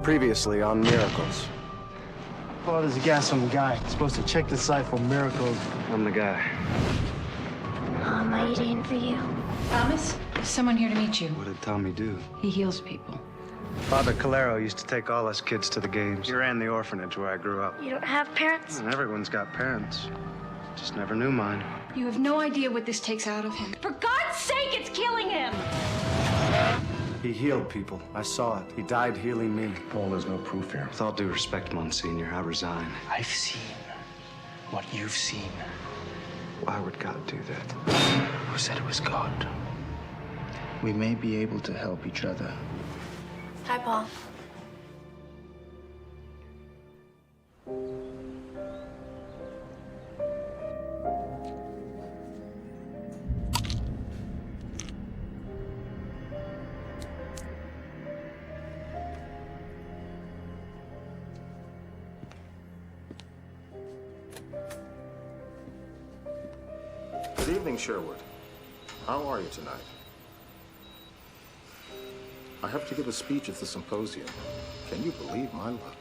Previously on Miracles. Oh, there's a guy, some guy supposed to check the site for miracles. I'm the guy. I'm waiting for you. Thomas, there's someone here to meet you. What did Tommy do? He heals people. Father Calero used to take all us kids to the games. He ran the orphanage where I grew up. You don't have parents? Everyone's got parents. Just never knew mine. You have no idea what this takes out of him. For God's sake, it's killing him! He healed people. I saw it. He died healing me. Paul, there's no proof here. With all due respect, Monsignor, I resign. I've seen what you've seen. Why would God do that? Who said it was God? We may be able to help each other. Hi, Paul. Good evening, Sherwood. How are you tonight? I have to give a speech at the symposium. Can you believe my luck?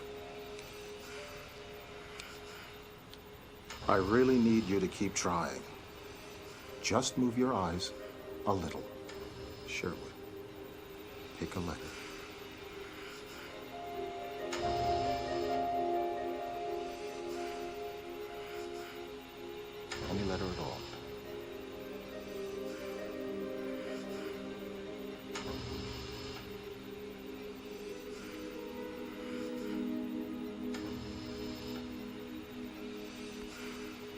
I really need you to keep trying. Just move your eyes a little. Sherwood, pick a letter. Any letter at all.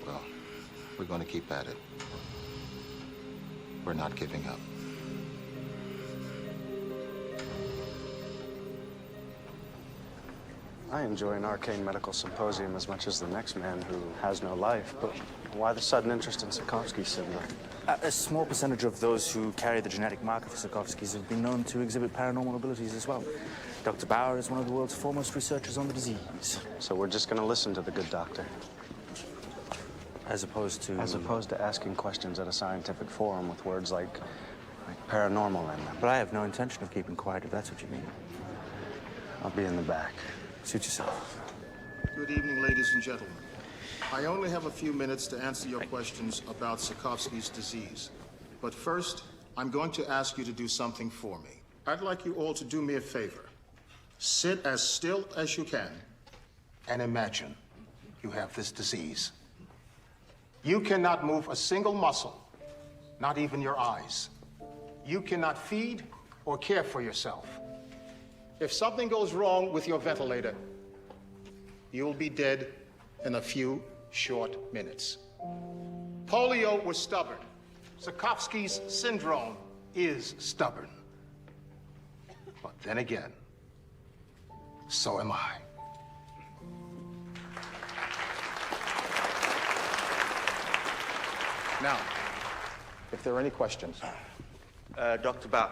Well, we're going to keep at it. We're not giving up. I enjoy an arcane medical symposium as much as the next man who has no life, but why the sudden interest in Sakovsky's syndrome? A small percentage of those who carry the genetic marker for Sakovsky's have been known to exhibit paranormal abilities as well. Dr. Bauer is one of the world's foremost researchers on the disease. So we're just gonna listen to the good doctor? As opposed to... As opposed to asking questions at a scientific forum with words like paranormal in them. But I have no intention of keeping quiet, if that's what you mean. I'll be in the back. Suit yourself. Good evening, ladies and gentlemen. I only have a few minutes to answer your questions about Sakovsky's disease. But first, I'm going to ask you to do something for me. I'd like you all to do me a favor. Sit as still as you can and imagine you have this disease. You cannot move a single muscle, not even your eyes. You cannot feed or care for yourself. If something goes wrong with your ventilator, you'll be dead in a few short minutes. Polio was stubborn. Sakovsky's syndrome is stubborn. But then again, so am I. Now, if there are any questions. Dr. Bauer,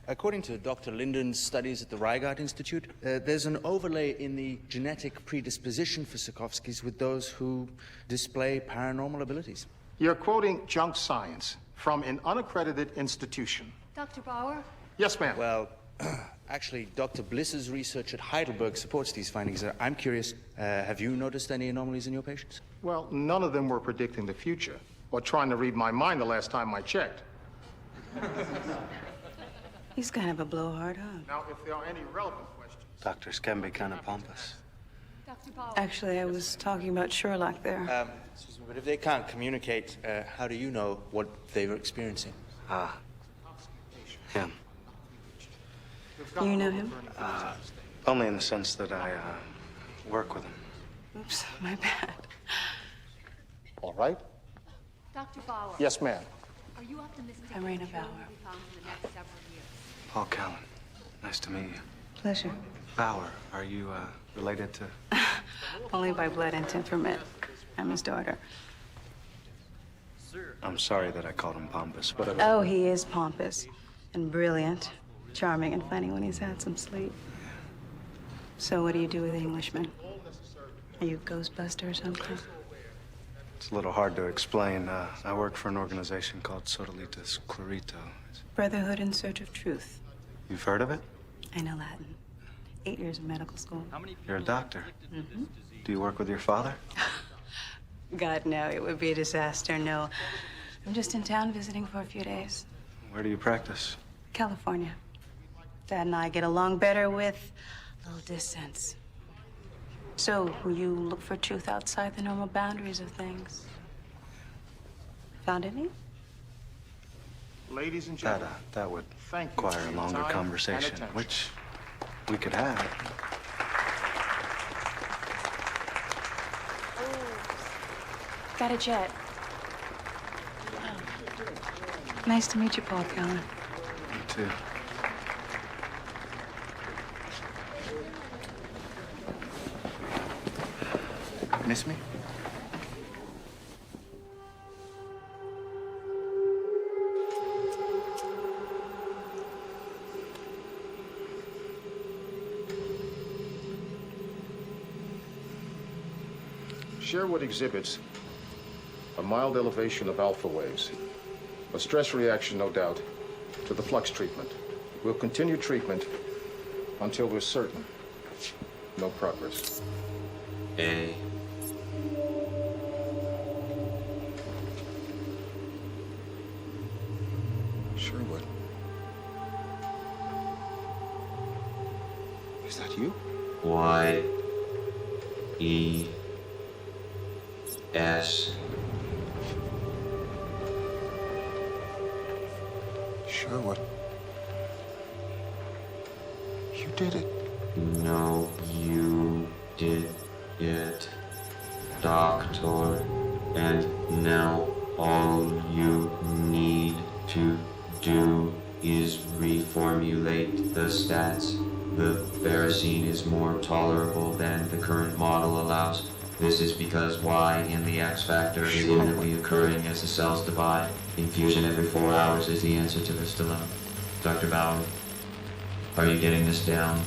according to Dr. Linden's studies at the Reigart Institute, there's an overlay in the genetic predisposition for Sakovsky's with those who display paranormal abilities. You're quoting junk science from an unaccredited institution. Dr. Bauer? Yes, ma'am. Well, actually, Dr. Bliss's research at Heidelberg supports these findings. I'm curious, have you noticed any anomalies in your patients? Well, none of them were predicting the future or trying to read my mind the last time I checked. He's kind of a blowhard, huh? Now, if there are any relevant questions. Doctors can be kind of pompous. Dr. Bauer. Actually, I was talking about Sherlock there. Excuse me, but if they can't communicate, how do you know what they were experiencing? Ah. Him. You know him? Only in the sense that I, work with him. Oops, my bad. All right. Dr. Bauer. Yes, ma'am. Are you optimistic? I'm Raina Bauer. Will be found in the next several years? Paul Callan. Nice to meet you. Pleasure. Bauer, are you, related to... Only by blood and temperament. I'm his daughter. I'm sorry that I called him pompous, but... Oh, he is pompous and brilliant, charming and funny when he's had some sleep. So what do you do with Englishmen? Are you Ghostbuster or something? It's a little hard to explain. I work for an organization called Sodalitas Clarito. Brotherhood in Search of Truth. You've heard of it? I know Latin. 8 years of medical school. You're a doctor. Do you work with your father? God, no, it would be a disaster. No. I'm just in town visiting for a few days. Where do you practice? California. Dad and I get along better with a little distance. So, you look for truth outside the normal boundaries of things. Found any? Ladies and gentlemen, That would thank you require for a your longer time and conversation, attention. which we could have. Got a jet. Nice to meet you, Paul Callan. Me too. Miss me? Sherwood exhibits a mild elevation of alpha waves. A stress reaction, no doubt, to the flux treatment. We'll continue treatment until we're certain no progress. A. Sherwood. Is that you? Y. E. S. Sherwood. You did it. No, you did it, Doctor. And now all you need to do is reformulate the stats. The ferrocene is more tolerable than the current model allows. This is because Y in the X factor is imminently occurring as the cells divide. Infusion every 4 hours is the answer to this dilemma. Dr. Bauer, are you getting this down?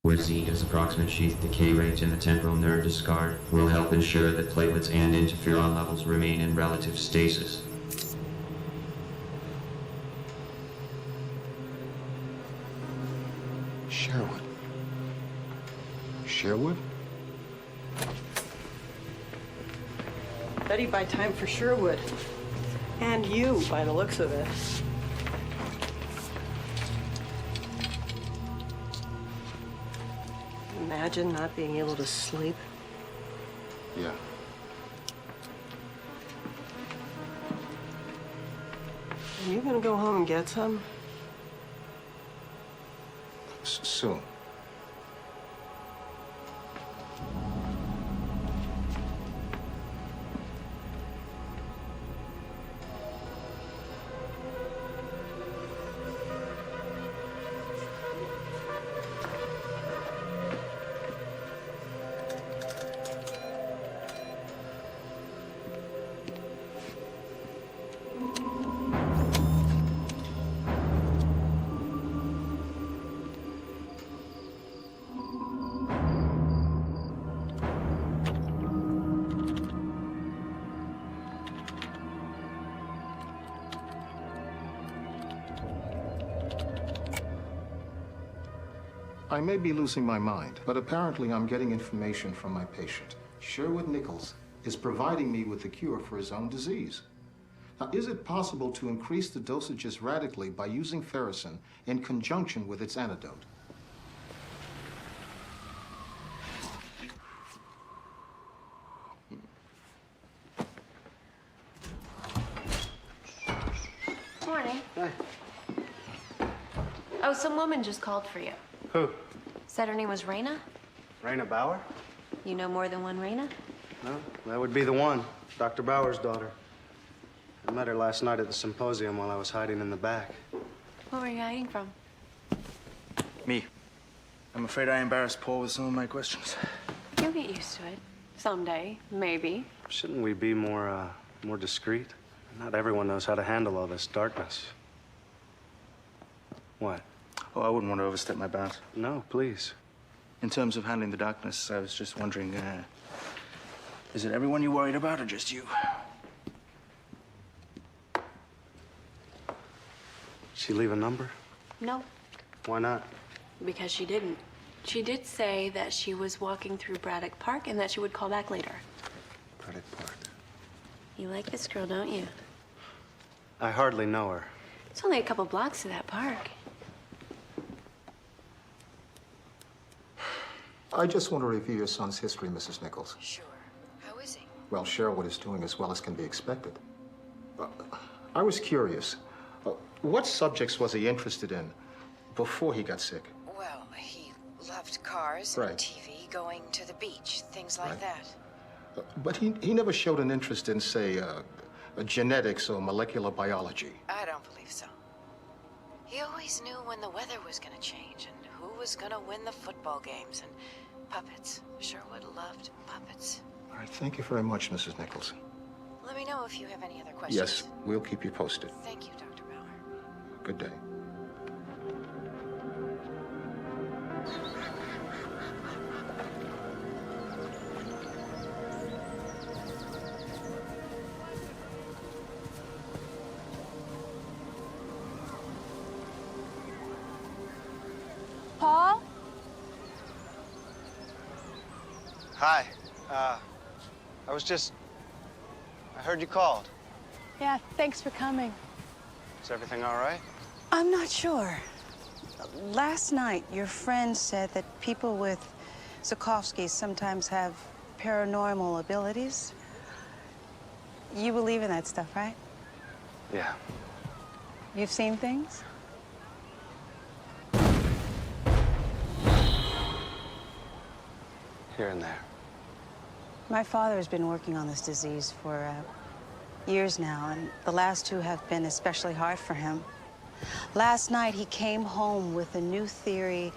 With Zeta's approximate sheath decay rate in the temporal nerve discard will help ensure that platelets and interferon levels remain in relative stasis. Sherwood. Sherwood? Betty buy time for Sherwood. And you, by the looks of it. Imagine not being able to sleep. Yeah. Are you gonna go home and get some? Soon. I may be losing my mind, but apparently I'm getting information from my patient. Sherwood Nichols is providing me with the cure for his own disease. Now, is it possible to increase the dosages radically by using ferrocene in conjunction with its antidote? Morning. Hi. Oh, some woman just called for you. Who? Said her name was Raina? Raina Bauer? You know more than one Raina? No, that would be the one. Dr. Bauer's daughter. I met her last night at the symposium while I was hiding in the back. What were you hiding from? Me. I'm afraid I embarrassed Paul with some of my questions. You'll get used to it. Someday, maybe. Shouldn't we be more discreet? Not everyone knows how to handle all this darkness. What? Oh, I wouldn't want to overstep my bounds. No, please. In terms of handling the darkness, I was just wondering, is it everyone you're worried about or just you? She leave a number? No, Why not? because she didn't. She did say that she was walking through Braddock Park and that she would call back later. Braddock Park. You like this girl, don't you? I hardly know her. It's only a couple blocks to that park. I just want to review your son's history, Mrs. Nichols. Sure. How is he? Well, Sherwood is doing as well as can be expected. I was curious. What subjects was he interested in before he got sick? Well, he loved cars Right. and TV, going to the beach, things like Right. that. But he never showed an interest in, say, genetics or molecular biology. I don't believe so. He always knew when the weather was going to change and who was going to win the football games and puppets. Sherwood loved puppets. All right, thank you very much, Mrs. Nichols. Let me know if you have any other questions. Yes, we'll keep you posted. Thank you, Dr. Bauer. Good day. Paul? Hi. I heard you called. Yeah, thanks for coming. Is everything all right? I'm not sure. Last night, your friend said that people with Sakovsky sometimes have paranormal abilities. You believe in that stuff, right? Yeah. You've seen things? Here and there. My father has been working on this disease for years now, and the last two have been especially hard for him. Last night, he came home with a new theory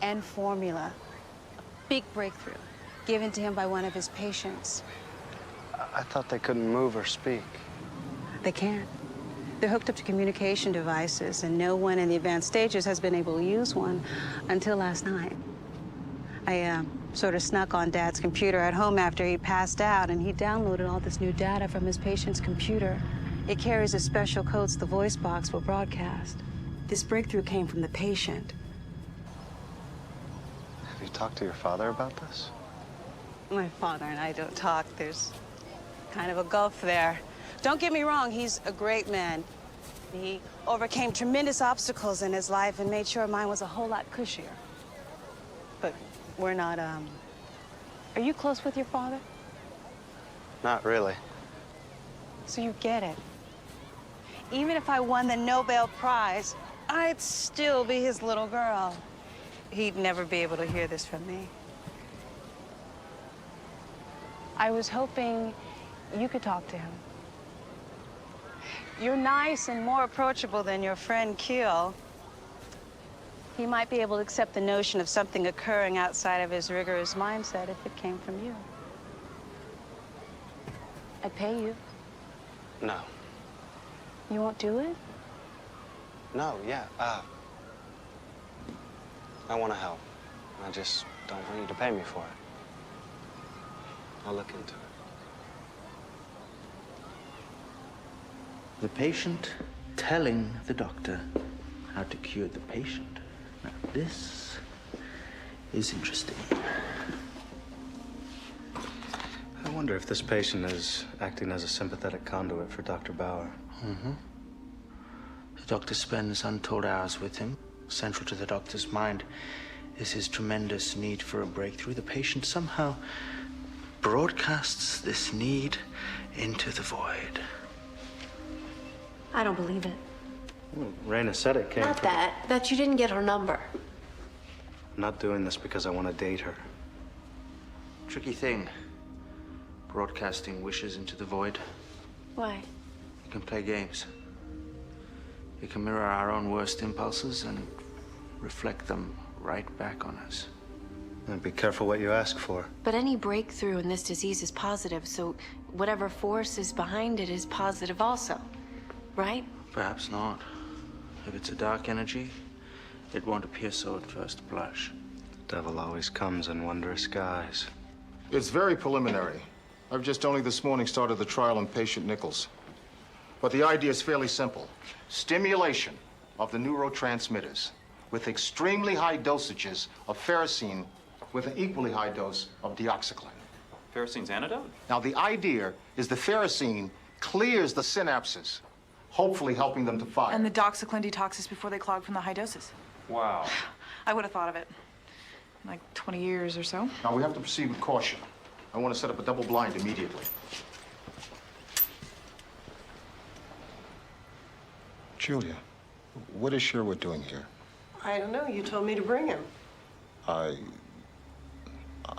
and formula, a big breakthrough, given to him by one of his patients. I thought they couldn't move or speak. They can't. They're hooked up to communication devices, and no one in the advanced stages has been able to use one until last night. I sort of snuck on Dad's computer at home after he passed out, and he downloaded all this new data from his patient's computer. It carries a special code so the voice box will broadcast. This breakthrough came from the patient. Have you talked to your father about this? My father and I don't talk. There's kind of a gulf there. Don't get me wrong, he's a great man. He overcame tremendous obstacles in his life and made sure mine was a whole lot cushier. But we're not, Are you close with your father? Not really. So you get it. Even if I won the Nobel Prize, I'd still be his little girl. He'd never be able to hear this from me. I was hoping you could talk to him. You're nice and more approachable than your friend Keel. He might be able to accept the notion of something occurring outside of his rigorous mindset if it came from you. I'd pay you. No. You won't do it? No, yeah. I want to help. I just don't want you to pay me for it. I'll look into it. The patient telling the doctor how to cure the patient. Now, this is interesting. I wonder if this patient is acting as a sympathetic conduit for Dr. Bauer. Mm-hmm. The doctor spends untold hours with him. Central to the doctor's mind is his tremendous need for a breakthrough. The patient somehow broadcasts this need into the void. I don't believe it. Raina said it came Not from... that you didn't get her number. I'm not doing this because I want to date her. Tricky thing. Broadcasting wishes into the void. Why? You can play games. You can mirror our own worst impulses and reflect them right back on us. And be careful what you ask for. But any breakthrough in this disease is positive, so whatever force is behind it is positive also, right? Perhaps not. If it's a dark energy, it won't appear so at first blush. The devil always comes in wondrous guise. It's very preliminary. I've just only this morning started the trial on patient Nichols. But the idea is fairly simple. Stimulation of the neurotransmitters with extremely high dosages of ferrocene with an equally high dose of deoxycycline. Ferrocene's antidote? Now, the idea is the ferrocene clears the synapses, hopefully helping them to fire. And the doxycycline detoxes before they clog from the high doses. Wow. I would have thought of it. In like 20 years or so. Now, we have to proceed with caution. I want to set up a double blind immediately. Julia, what is Sherwood doing here? I don't know. You told me to bring him. I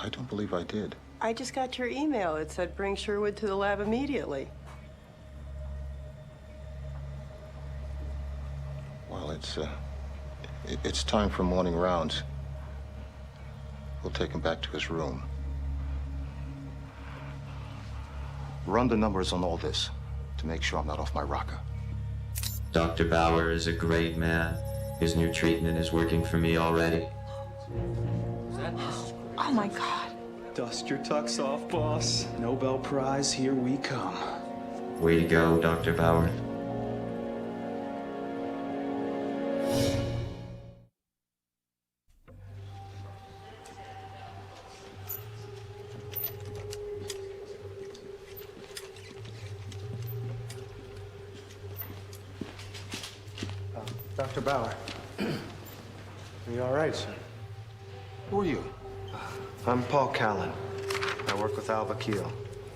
don't believe I did. I just got your email. It said bring Sherwood to the lab immediately. Well, it's time for morning rounds. We'll take him back to his room. Run the numbers on all this to make sure I'm not off my rocker. Dr. Bauer is a great man. His new treatment is working for me already. Oh my God. Dust your tux off, boss. Nobel Prize, here we come. Way to go, Dr. Bauer. Dr. Bauer. Are you all right, sir? Who are you? I'm Paul Callan. I work with Alva Keel,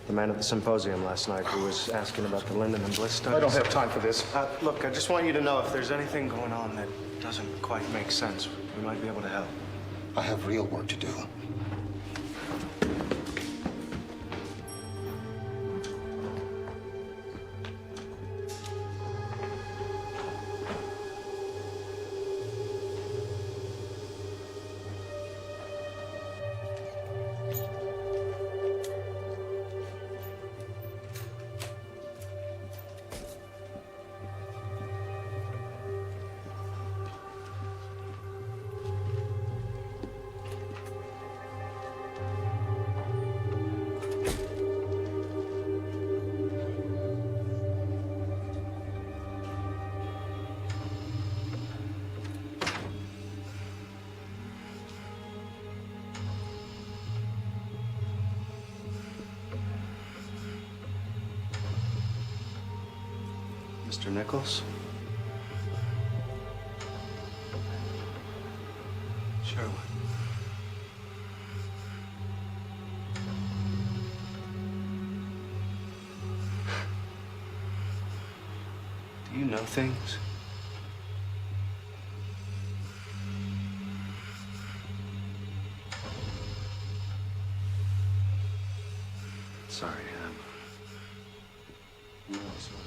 the man at the symposium last night who was asking about the Linden and Bliss studies. I don't have time for this. Look, I just want you to know if there's anything going on that doesn't quite make sense, we might be able to help. I have real work to do. Mr. Nichols? Sherwood. Do you know things? Sorry, no, sorry.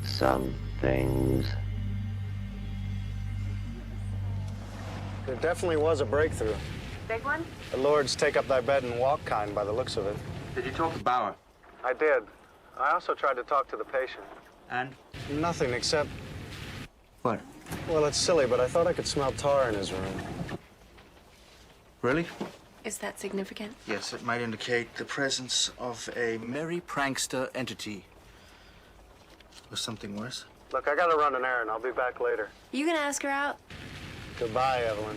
Some things. There definitely was a breakthrough. Big one? The Lord's take up thy bed and walk kind by the looks of it. Did you talk to Bauer? I did. I also tried to talk to the patient. And? Nothing except... What? Well, it's silly, but I thought I could smell tar in his room. Really? Is that significant? Yes, it might indicate the presence of a merry prankster entity. Or something worse. Look, I gotta run an errand. I'll be back later. You gonna ask her out? Goodbye, Evelyn.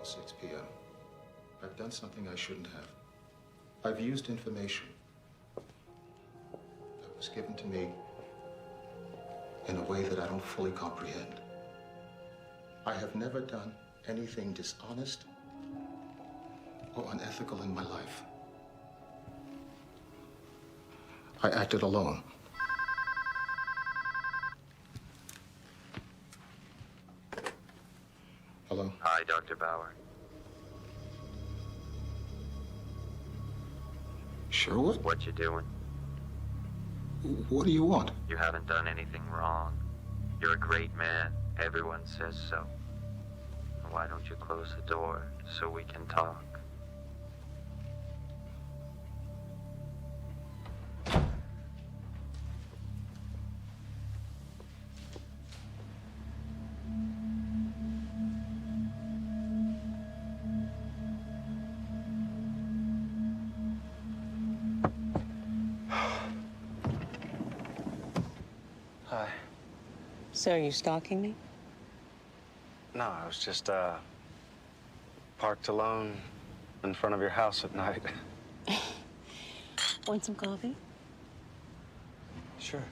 6 p.m. I've done something I shouldn't have. I've used information that was given to me in a way that I don't fully comprehend. I have never done anything dishonest or unethical in my life. I acted alone. Hello? Hi, Dr. Bauer. Sherwood? What you doing? What do you want? You haven't done anything wrong. You're a great man. Everyone says so. Why don't you close the door so we can talk? Hi. So, are you stalking me? No, I was just, parked alone in front of your house at night. Want some coffee? Sure.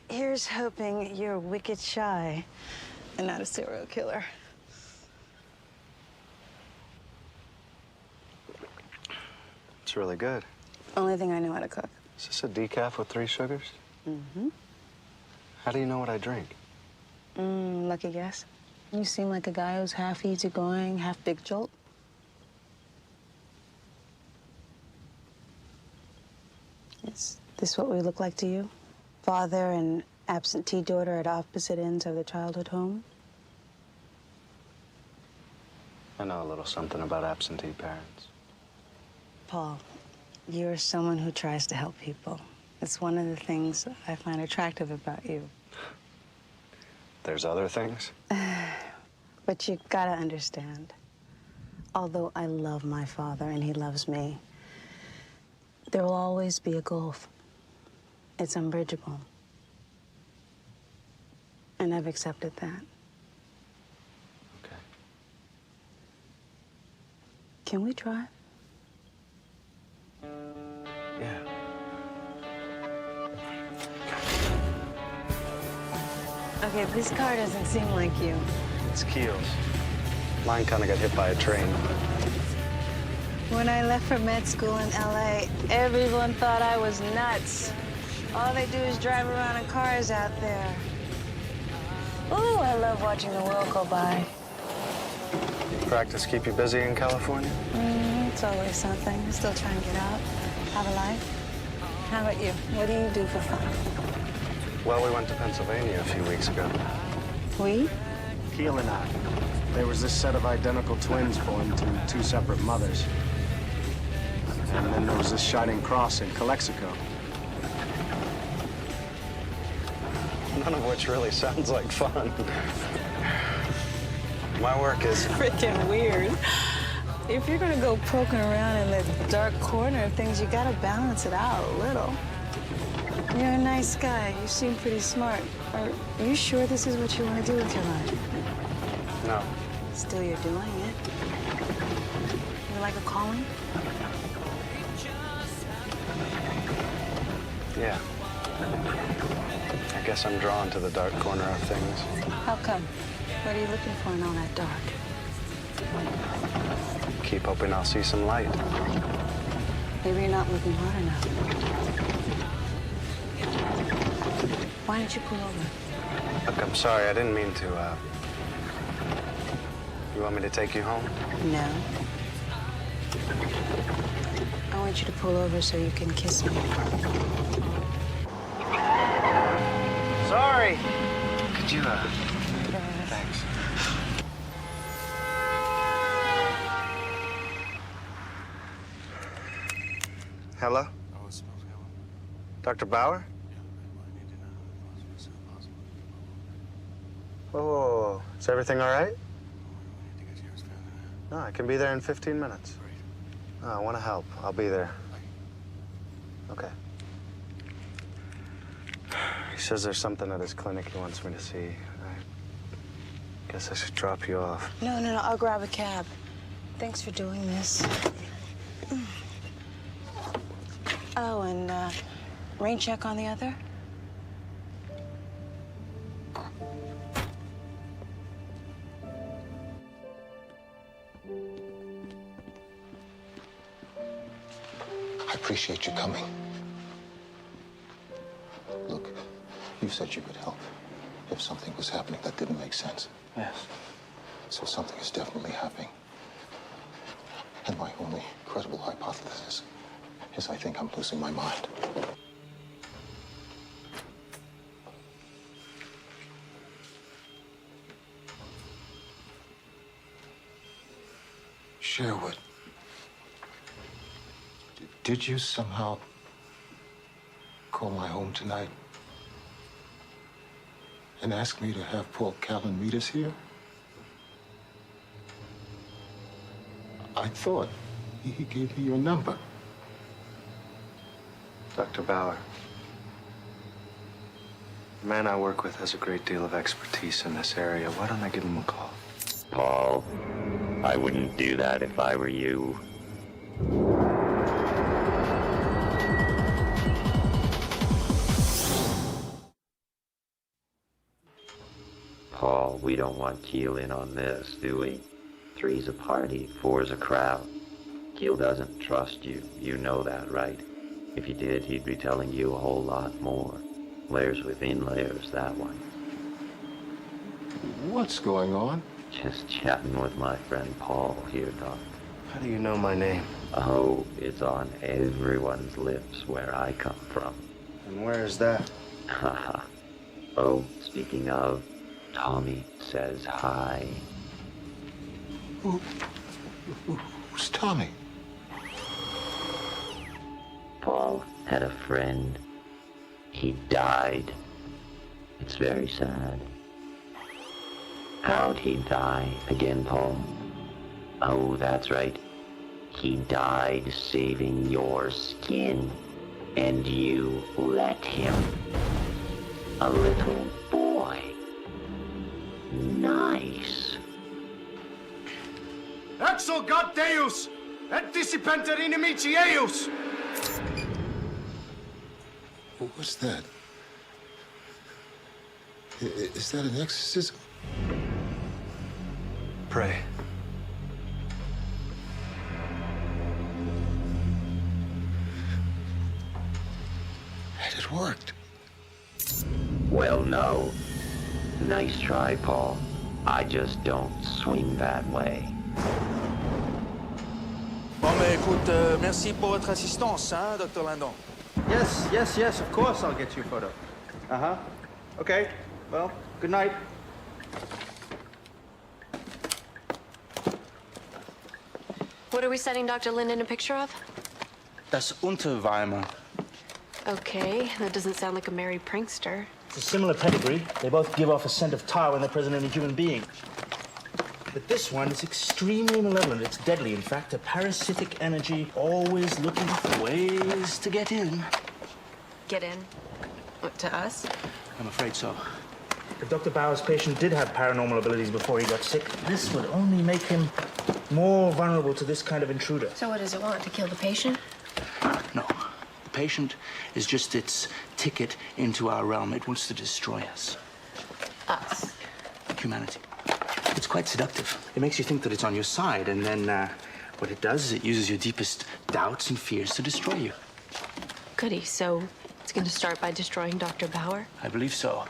Here's hoping you're wicked shy and not a serial killer. It's really good. Only thing I know how to cook. Is this a decaf with 3 sugars? Mm-hmm. How do you know what I drink? Lucky guess. You seem like a guy who's half easygoing, half big jolt. Is this what we look like to you? Father and absentee daughter at opposite ends of the childhood home? I know a little something about absentee parents. Paul, you're someone who tries to help people. It's one of the things I find attractive about you. There's other things? But you gotta understand, although I love my father and he loves me, there will always be a gulf. It's unbridgeable. And I've accepted that. Okay. Can we try? Yeah. Okay, this car doesn't seem like you. It's Keel's. Mine kind of got hit by a train. When I left for med school in LA, everyone thought I was nuts. All they do is drive around in cars out there. Ooh, I love watching the world go by. Practice keep you busy in California? It's always something. I still try and get out, have a life. How about you? What do you do for fun? Well, we went to Pennsylvania a few weeks ago. We? Keel and I. There was this set of identical twins born to 2 separate mothers. And then there was this Shining Cross in Calexico. None of which really sounds like fun. My work is... Freaking weird. If you're gonna go poking around in the dark corner of things, you gotta balance it out a little. You're a nice guy. You seem pretty smart. Are you sure this is what you want to do with your life? No. Still, you're doing it. You like a calling? Yeah. I guess I'm drawn to the dark corner of things. How come? What are you looking for in all that dark? Keep hoping I'll see some light. Maybe you're not looking hard enough. Why don't you pull over? Look, I'm sorry. I didn't mean to, You want me to take you home? No. I want you to pull over so you can kiss me. Sorry. Could you, Thanks. Hello? Dr. Bauer? Oh, is everything all right? No, I can be there in 15 minutes. No, I want to help. I'll be there. Okay. says there's something at his clinic he wants me to see. I guess I should drop you off. No, I'll grab a cab. Thanks for doing this. Oh, and rain check on the other? I appreciate you coming. Look, you said you could help if something was happening that didn't make sense. Yes. So something is definitely happening. And my only credible hypothesis is I think I'm losing my mind. Sherwood, did you somehow call my home tonight and ask me to have Paul Callan meet us here? I thought he gave me your number. Dr. Bauer. The man I work with has a great deal of expertise in this area. Why don't I give him a call? Paul, I wouldn't do that if I were you. Paul, we don't want Keel in on this, do we? 3's a party, 4's a crowd. Keel doesn't trust you. You know that, right? If he did, he'd be telling you a whole lot more. Layers within layers, that one. What's going on? Just chatting with my friend Paul here, Doc. How do you know my name? Oh, it's on everyone's lips where I come from. And where is that? Haha. Oh, speaking of, Tommy says hi. Who's Tommy? Paul had a friend. He died. It's very sad. How'd he die again, Paul? Oh, that's right. He died saving your skin. And you let him. A little boy. Nice. Exo God Deus! Et dissipenter inimici eius! What was that? Is that an exorcism? Pray. And it worked. Well, no. Nice try, Paul. I just don't swing that way. Bon, mais écoute, merci pour votre assistance, hein, Dr. Landon. Yes, of course I'll get you a photo. Uh-huh. Okay, well, good night. What are we sending Dr. Linden a picture of? Das Unterweimer. Okay, that doesn't sound like a merry prankster. It's a similar pedigree. They both give off a scent of tar when they're present in a human being. But this one is extremely malevolent. It's deadly, in fact. A parasitic energy, always looking for ways to get in. Get in? What, to us? I'm afraid so. If Dr. Bauer's patient did have paranormal abilities before he got sick, this would only make him more vulnerable to this kind of intruder. So what does it want, to kill the patient? No. The patient is just its ticket into our realm. It wants to destroy us. Us? Humanity. It's quite seductive. It makes you think that it's on your side, and then what it does is it uses your deepest doubts and fears to destroy you. Goody, so it's going to start by destroying Dr. Bauer? I believe so.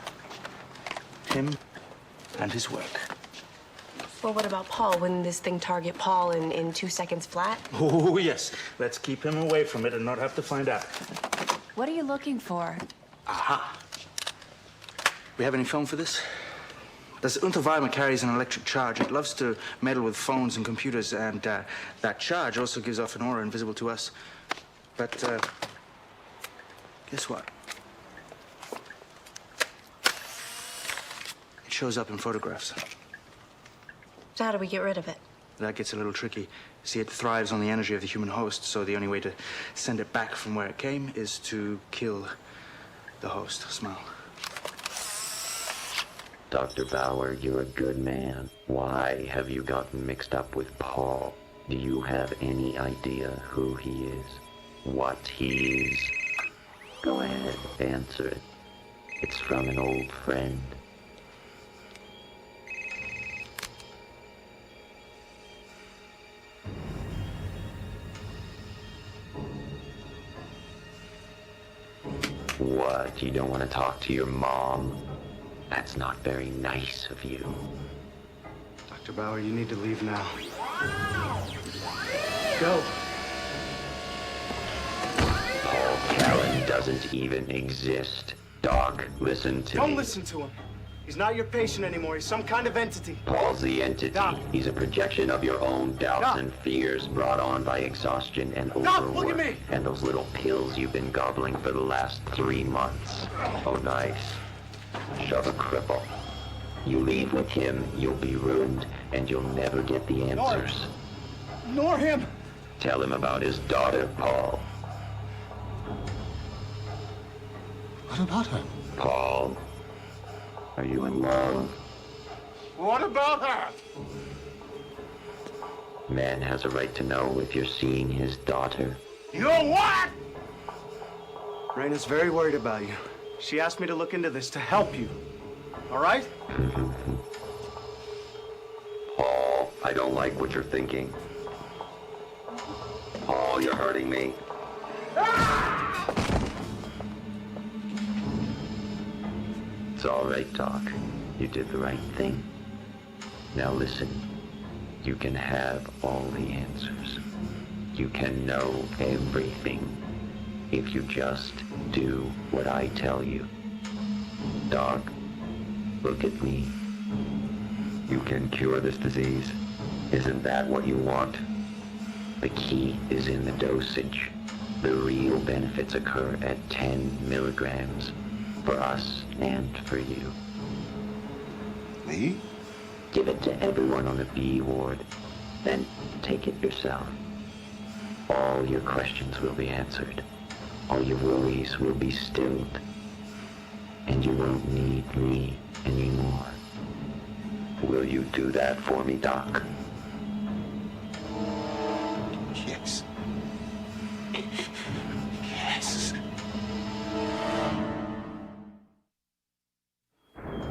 Him and his work. Well, what about Paul? Wouldn't this thing target Paul in 2 seconds flat? Oh, yes. Let's keep him away from it and not have to find out. What are you looking for? Aha. We have any film for this? Das Unterweimer carries an electric charge. It loves to meddle with phones and computers, and that charge also gives off an aura invisible to us. But guess what? It shows up in photographs. So how do we get rid of it? That gets a little tricky. See, it thrives on the energy of the human host, so the only way to send it back from where it came is to kill the host. Smile. Dr. Bauer, you're a good man. Why have you gotten mixed up with Paul? Do you have any idea who he is? What he is? Go ahead, answer it. It's from an old friend. What, you don't want to talk to your mom? That's not very nice of you. Dr. Bauer, you need to leave now. Go. Paul Callan doesn't even exist. Doc, listen to me. Don't listen to him. He's not your patient anymore. He's some kind of entity. Paul's the entity. Doc. He's a projection of your own doubts Doc. and fears brought on by exhaustion and Doc, overwork. look at me. And those little pills you've been gobbling for the last 3 months. Oh, nice. Shove a cripple. You leave with him, you'll be ruined, and you'll never get the answers. Ignore him. Tell him about his daughter, Paul. What about her? Paul, are you in love? What about her? Man has a right to know if you're seeing his daughter. You what? Raina's very worried about you. She asked me to look into this to help you. All right? Paul, I don't like what you're thinking. Paul, you're hurting me. It's all right, Doc. You did the right thing. Now listen. You can have all the answers. You can know everything if you just do what I tell you. Doc, look at me. You can cure this disease. Isn't that what you want? The key is in the dosage. The real benefits occur at 10 milligrams for us and for you. Me? Give it to everyone on the B ward. Then take it yourself. All your questions will be answered. All your worries will be stilled. And you won't need me anymore. Will you do that for me, Doc? Yes. Yes.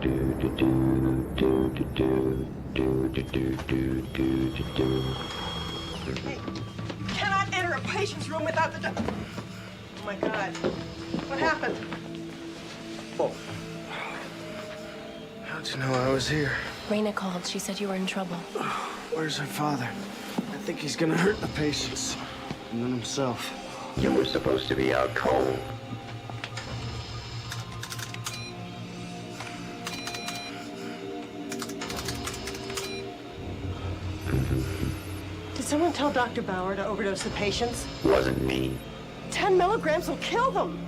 Do do do do do do do do do do do do. You cannot enter a patient's room without the door. Oh my God. What happened? Oh. How'd you know I was here? Raina called. She said you were in trouble. Where's her father? I think he's gonna hurt the patients. And then himself. You were supposed to be out cold. Did someone tell Dr. Bauer to overdose the patients? Wasn't me. 10 milligrams will kill them.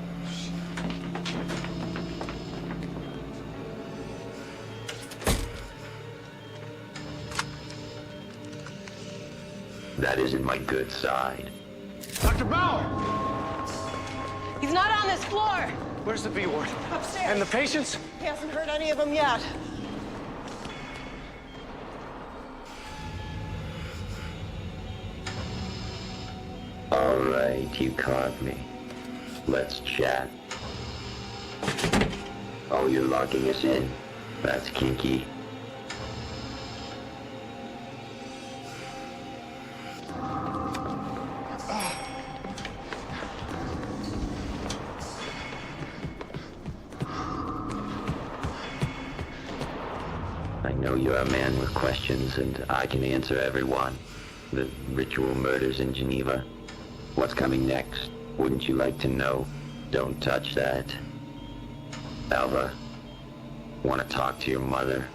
That isn't my good side. Dr. Bauer! He's not on this floor. Where's the B ward? Upstairs. And the patients? He hasn't heard any of them yet. All right, you caught me. Let's chat. Oh, you're locking us in? That's kinky. I know you're a man with questions, and I can answer every one. The ritual murders in Geneva. What's coming next? Wouldn't you like to know? Don't touch that. Alva, want to talk to your mother?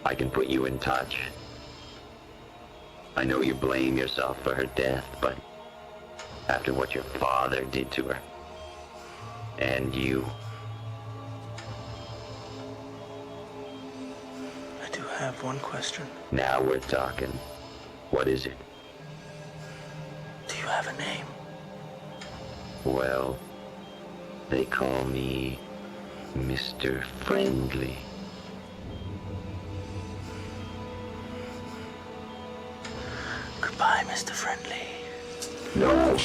I can put you in touch. I know you blame yourself for her death, but after what your father did to her, and you. I do have one question. Now we're talking. What is it? Do you have a name? Well, they call me Mr. Friendly. Goodbye, Mr. Friendly. No!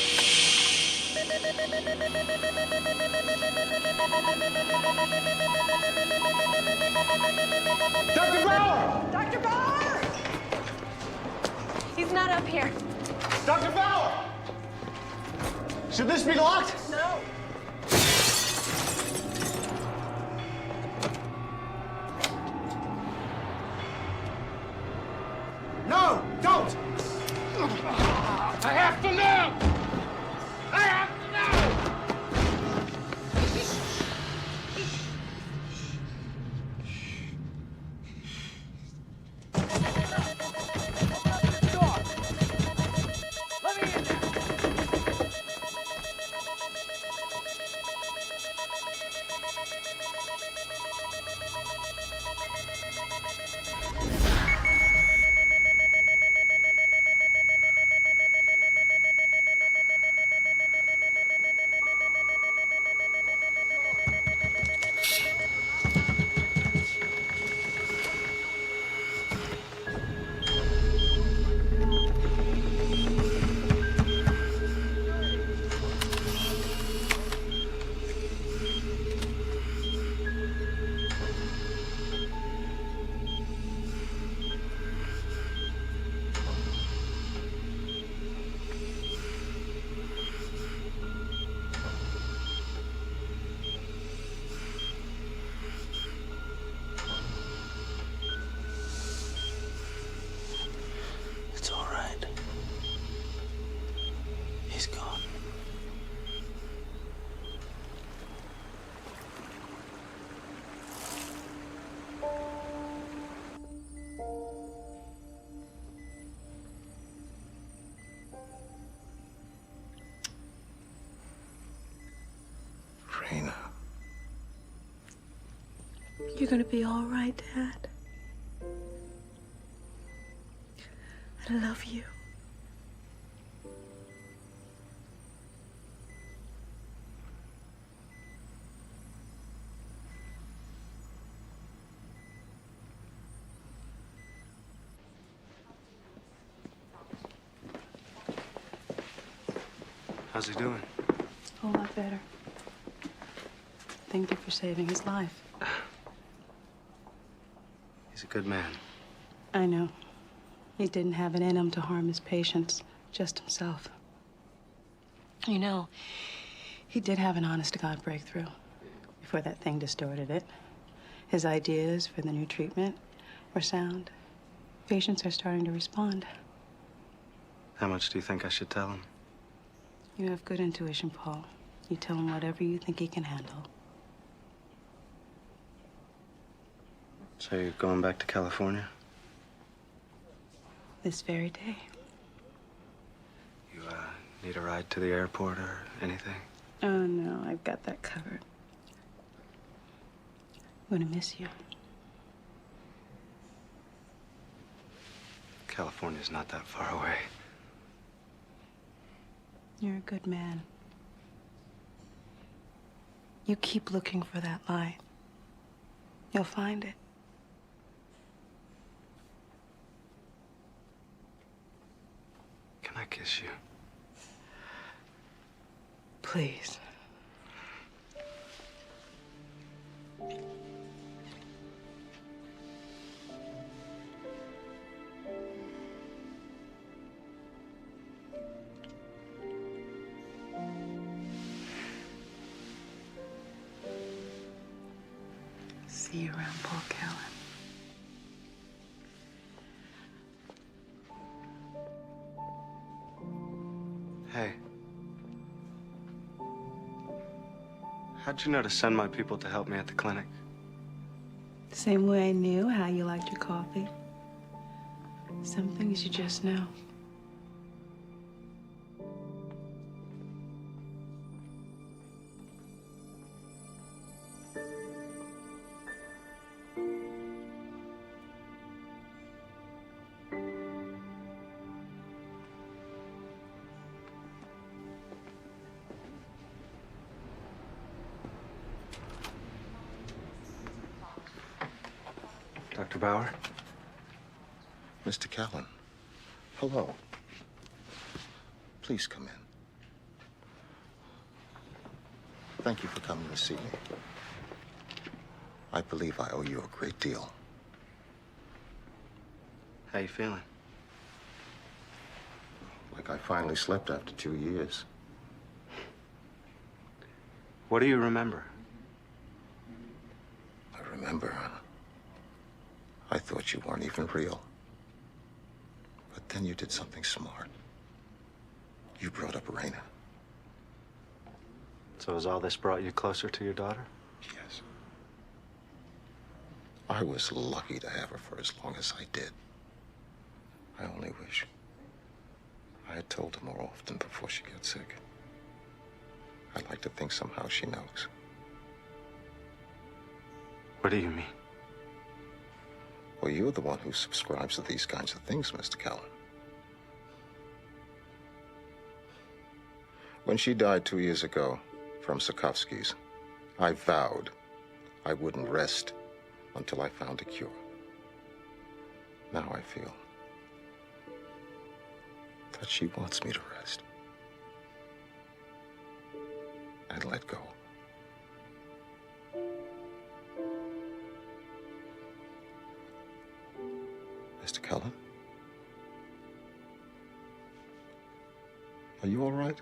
Dr. Bauer! Dr. Bauer! He's not up here. Dr. Bauer! Should this be locked? No. No! Don't! I have to know! I have to know! It's all right. He's gone. Raina. You're gonna be all right, Dad. I love you. How's he doing? A whole lot better. Thank you for saving his life. He's a good man. I know. He didn't have it in him to harm his patients, just himself. You know, he did have an honest-to-God breakthrough before that thing distorted it. His ideas for the new treatment were sound. Patients are starting to respond. How much do you think I should tell him? You have good intuition, Paul. You tell him whatever you think he can handle. So you're going back to California? This very day. You, need a ride to the airport or anything? Oh, no, I've got that covered. I'm gonna miss you. California's not that far away. You're a good man. You keep looking for that light. You'll find it. Can I kiss you? Please. See you around, Paul Callan. Hey. How'd you know to send my people to help me at the clinic? Same way I knew how you liked your coffee. Some things you just know. Dr. Bauer? Mr. Callan, hello. Please come in. Thank you for coming to see me. I believe I owe you a great deal. How you feeling? Like I finally slept after 2 years. What do you remember? I remember. I thought you weren't even real. But then you did something smart. You brought up Raina. So has all this brought you closer to your daughter? Yes. I was lucky to have her for as long as I did. I only wish I had told her more often before she got sick. I'd like to think somehow she knows. What do you mean? Well, you're the one who subscribes to these kinds of things, Mr. Callan. When she died 2 years ago from Sakovsky's, I vowed I wouldn't rest until I found a cure. Now I feel that she wants me to rest and let go. Mr. Cullen? Are you all right?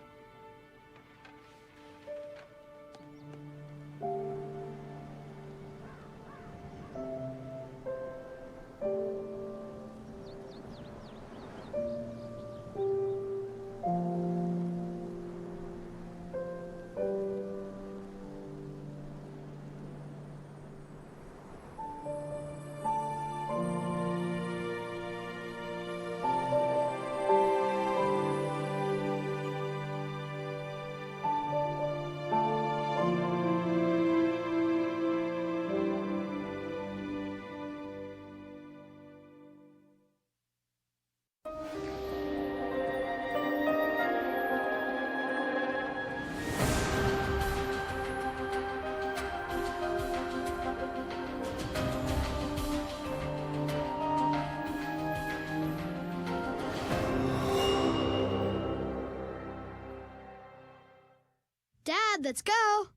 Dad, let's go.